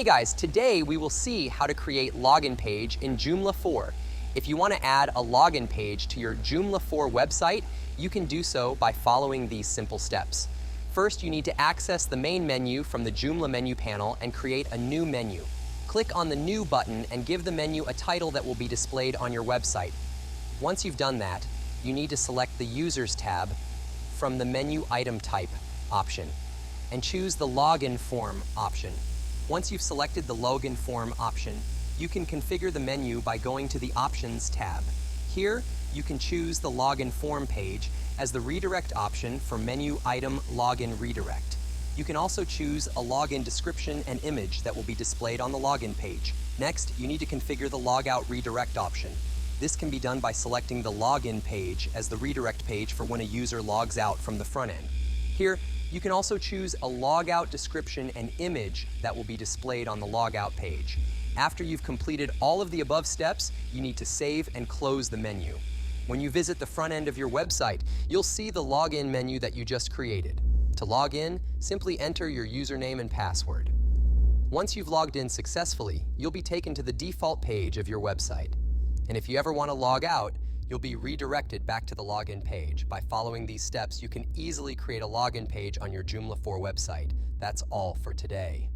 Hey guys, today we will see how to create login page in Joomla 4. If you want to add a login page to your Joomla 4 website, you can do so by following these simple steps. First, you need to access the main menu from the Joomla menu panel and create a new menu. Click on the New button and give the menu a title that will be displayed on your website. Once you've done that, you need to select the Users tab from the Menu Item Type option and choose the Login Form option. Once you've selected the Login Form option, you can configure the menu by going to the Options tab. Here, you can choose the Login Form page as the redirect option for Menu Item Login Redirect. You can also choose a login description and image that will be displayed on the login page. Next, you need to configure the Logout Redirect option. This can be done by selecting the Login page as the redirect page for when a user logs out from the front end. Here, you can also choose a logout description and image that will be displayed on the logout page. After you've completed all of the above steps, you need to save and close the menu. When you visit the front end of your website, you'll see the login menu that you just created. To log in, simply enter your username and password. Once you've logged in successfully, you'll be taken to the default page of your website. And if you ever want to log out, you'll be redirected back to the login page. By following these steps, you can easily create a login page on your Joomla 4 website. That's all for today.